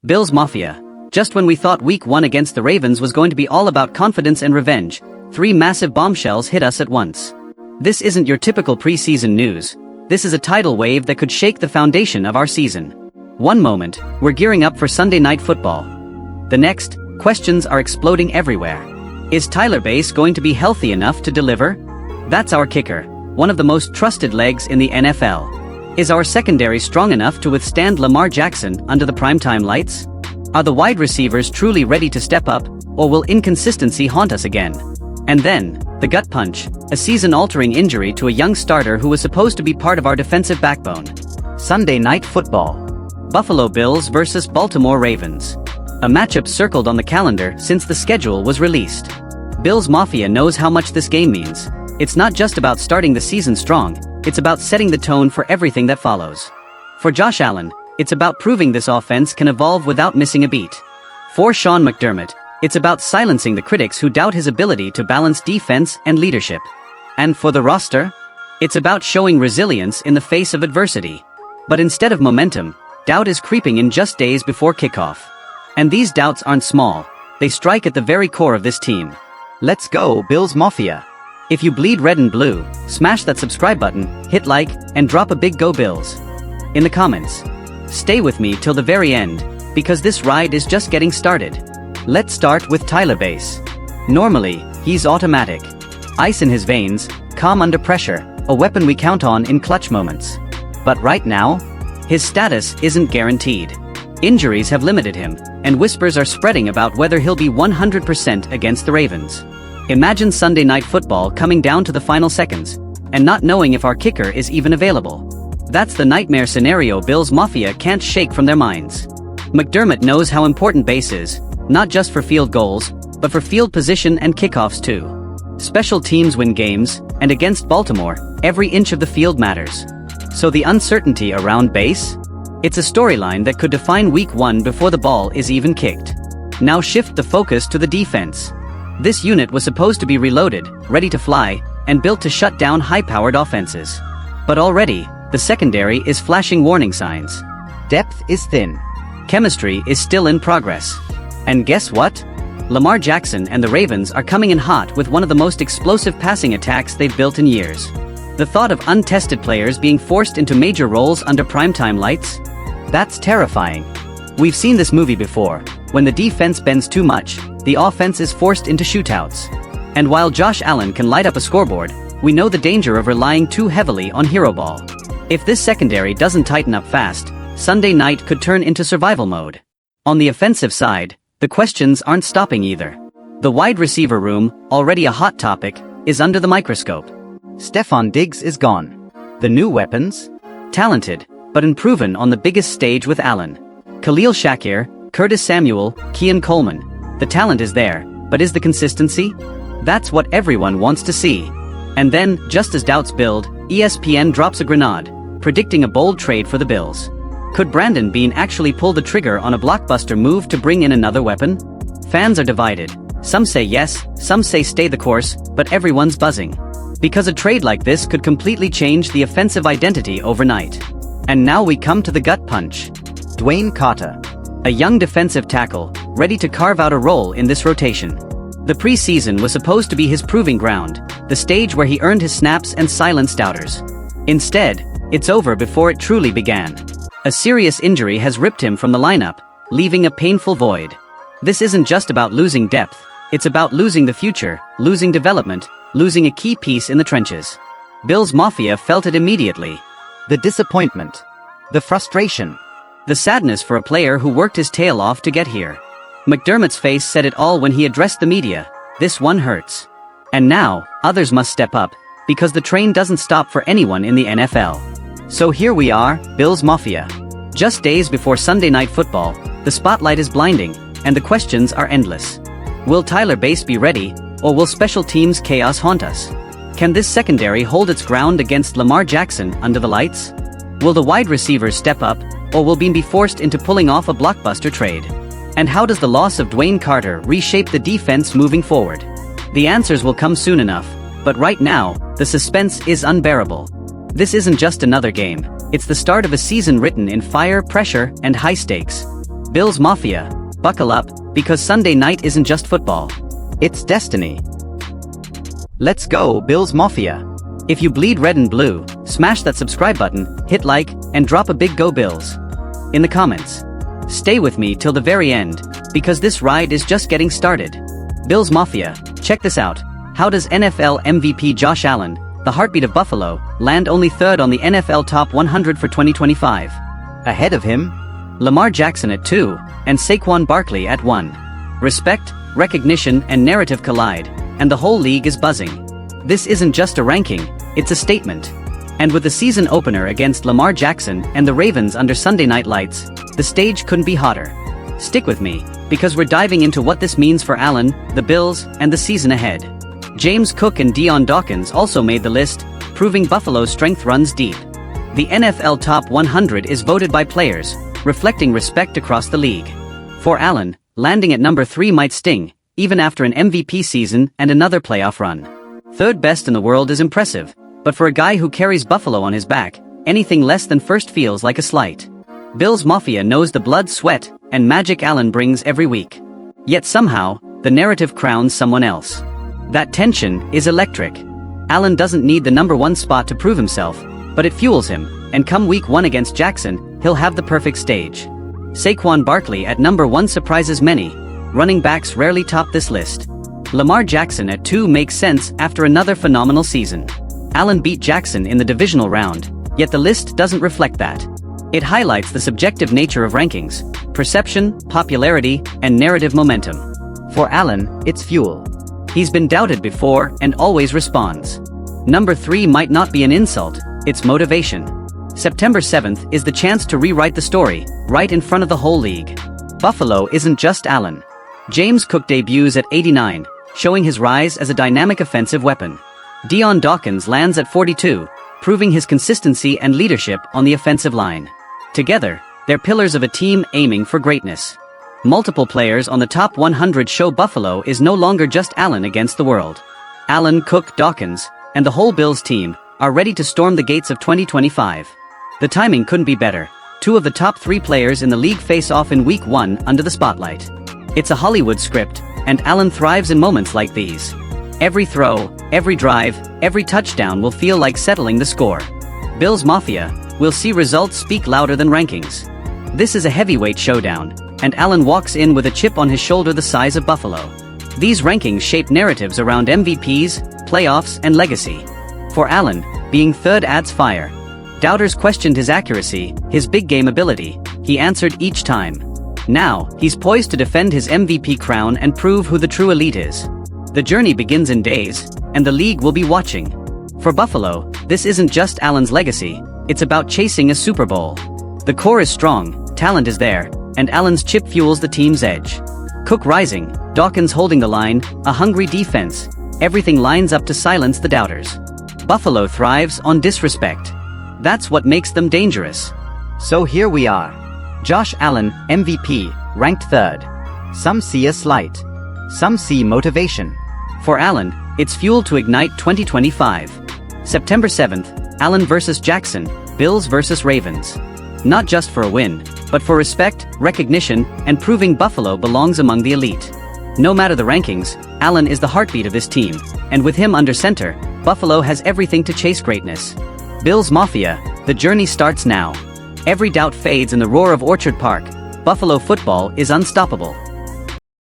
Bills Mafia. Just when we thought week 1 against the Ravens was going to be all about confidence and revenge, 3 massive bombshells hit us at once. This isn't your typical preseason news. This is a tidal wave that could shake the foundation of our season. One moment, we're gearing up for Sunday Night Football. The next, questions are exploding everywhere. Is Tyler Bass going to be healthy enough to deliver? That's our kicker, one of the most trusted legs in the NFL. Is our secondary strong enough to withstand Lamar Jackson under the primetime lights? Are the wide receivers truly ready to step up, or will inconsistency haunt us again? And then, the gut punch, a season-altering injury to a young starter who was supposed to be part of our defensive backbone. Sunday Night Football. Buffalo Bills vs. Baltimore Ravens. A matchup circled on the calendar since the schedule was released. Bills Mafia knows how much this game means. It's not just about starting the season strong, it's about setting the tone for everything that follows. For Josh Allen, it's about proving this offense can evolve without missing a beat. For Sean McDermott, it's about silencing the critics who doubt his ability to balance defense and leadership. And for the roster, it's about showing resilience in the face of adversity. But instead of momentum, doubt is creeping in just days before kickoff. And these doubts aren't small, they strike at the very core of this team. Let's go, Bills Mafia! If you bleed red and blue, smash that subscribe button, hit like, and drop a big Go Bills in the comments. Stay with me till the very end, because this ride is just getting started. Let's start with Tyler Bass. Normally, he's automatic. Ice in his veins, calm under pressure, a weapon we count on in clutch moments. But right now, his status isn't guaranteed. Injuries have limited him, and whispers are spreading about whether he'll be 100% against the Ravens. Imagine Sunday Night Football coming down to the final seconds, and not knowing if our kicker is even available. That's the nightmare scenario Bills Mafia can't shake from their minds. McDermott knows how important Bass is, not just for field goals, but for field position and kickoffs too. Special teams win games, and against Baltimore, every inch of the field matters. So the uncertainty around Bass? It's a storyline that could define week 1 before the ball is even kicked. Now shift the focus to the defense. This unit was supposed to be reloaded, ready to fly, and built to shut down high-powered offenses. But already, the secondary is flashing warning signs. Depth is thin. Chemistry is still in progress. And guess what? Lamar Jackson and the Ravens are coming in hot with one of the most explosive passing attacks they've built in years. The thought of untested players being forced into major roles under primetime lights? That's terrifying. We've seen this movie before. When the defense bends too much, the offense is forced into shootouts. And while Josh Allen can light up a scoreboard, we know the danger of relying too heavily on hero ball. If this secondary doesn't tighten up fast, Sunday night could turn into survival mode. On the offensive side, the questions aren't stopping either. The wide receiver room, already a hot topic, is under the microscope. Stefon Diggs is gone. The new weapons? Talented, but unproven on the biggest stage with Allen. Khalil Shakir, Curtis Samuel, Keon Coleman. The talent is there, but is the consistency? That's what everyone wants to see. And then, just as doubts build, ESPN drops a grenade, predicting a bold trade for the Bills. Could Brandon Beane actually pull the trigger on a blockbuster move to bring in another weapon? Fans are divided. Some say yes, some say stay the course, but everyone's buzzing. Because a trade like this could completely change the offensive identity overnight. And now we come to the gut punch. Dwayne Carter. A young defensive tackle, ready to carve out a role in this rotation. The preseason was supposed to be his proving ground, the stage where he earned his snaps and silenced doubters. Instead, it's over before it truly began. A serious injury has ripped him from the lineup, leaving a painful void. This isn't just about losing depth, it's about losing the future, losing development, losing a key piece in the trenches. Bills Mafia felt it immediately. The disappointment. The frustration. The sadness for a player who worked his tail off to get here. McDermott's face said it all when he addressed the media. This one hurts. And now, others must step up, because the train doesn't stop for anyone in the NFL. So here we are, Bills Mafia. Just days before Sunday Night Football, the spotlight is blinding, and the questions are endless. Will Tyler Bass be ready, or will special teams chaos haunt us? Can this secondary hold its ground against Lamar Jackson under the lights? Will the wide receivers step up, or will Beane be forced into pulling off a blockbuster trade? And how does the loss of Dwayne Carter reshape the defense moving forward? The answers will come soon enough, but right now, the suspense is unbearable. This isn't just another game, it's the start of a season written in fire, pressure, and high stakes. Bills Mafia, buckle up, because Sunday night isn't just football. It's destiny. Let's go, Bills Mafia. If you bleed red and blue, smash that subscribe button, hit like, and drop a big Go Bills in the comments. Stay with me till the very end, because this ride is just getting started. Bills Mafia, check this out. How does NFL MVP Josh Allen, the heartbeat of Buffalo, land only third on the NFL Top 100 for 2025? Ahead of him, Lamar Jackson at 2, and Saquon Barkley at 1. Respect, recognition, and narrative collide, and the whole league is buzzing. This isn't just a ranking, it's a statement. And with the season opener against Lamar Jackson and the Ravens under Sunday Night Lights, the stage couldn't be hotter. Stick with me, because we're diving into what this means for Allen, the Bills, and the season ahead. James Cook and Dion Dawkins also made the list, proving Buffalo's strength runs deep. The NFL Top 100 is voted by players, reflecting respect across the league. For Allen, landing at number 3 might sting, even after an MVP season and another playoff run. Third best in the world is impressive, but for a guy who carries Buffalo on his back, anything less than first feels like a slight. Bills Mafia knows the blood, sweat, and magic Allen brings every week. Yet somehow, the narrative crowns someone else. That tension is electric. Allen doesn't need the number 1 spot to prove himself, but it fuels him, and come week 1 against Jackson, he'll have the perfect stage. Saquon Barkley at number 1 surprises many. Running backs rarely top this list. Lamar Jackson at 2 makes sense after another phenomenal season. Allen beat Jackson in the divisional round, yet the list doesn't reflect that. It highlights the subjective nature of rankings, perception, popularity, and narrative momentum. For Allen, it's fuel. He's been doubted before and always responds. Number 3 might not be an insult, it's motivation. September 7th is the chance to rewrite the story, right in front of the whole league. Buffalo isn't just Allen. James Cook debuts at 89, showing his rise as a dynamic offensive weapon. Dion Dawkins lands at 42, proving his consistency and leadership on the offensive line. Together, they're pillars of a team aiming for greatness. Multiple players on the top 100 show Buffalo is no longer just Allen against the world. Allen, Cook, Dawkins, and the whole Bills team are ready to storm the gates of 2025. The timing couldn't be better. 2 of the top 3 players in the league face off in week 1 under the spotlight. It's a Hollywood script, and Allen thrives in moments like these. Every throw, every drive, every touchdown will feel like settling the score. Bills Mafia, we'll see results speak louder than rankings. This is a heavyweight showdown, and Allen walks in with a chip on his shoulder the size of Buffalo. These rankings shape narratives around MVPs, playoffs, and legacy. For Allen, being third adds fire. Doubters questioned his accuracy, his big game ability. He answered each time. Now, he's poised to defend his MVP crown and prove who the true elite is. The journey begins in days, and the league will be watching. For Buffalo, this isn't just Allen's legacy, it's about chasing a Super Bowl. The core is strong, talent is there, and Allen's chip fuels the team's edge. Cook rising, Dawkins holding the line, a hungry defense. Everything lines up to silence the doubters. Buffalo thrives on disrespect. That's what makes them dangerous. So here we are. Josh Allen, MVP, ranked 3rd. Some see a slight. Some see motivation. For Allen, it's fuel to ignite 2025. September 7th, Allen vs. Jackson, Bills vs. Ravens. Not just for a win, but for respect, recognition, and proving Buffalo belongs among the elite. No matter the rankings, Allen is the heartbeat of this team, and with him under center, Buffalo has everything to chase greatness. Bills Mafia, the journey starts now. Every doubt fades in the roar of Orchard Park. Buffalo football is unstoppable.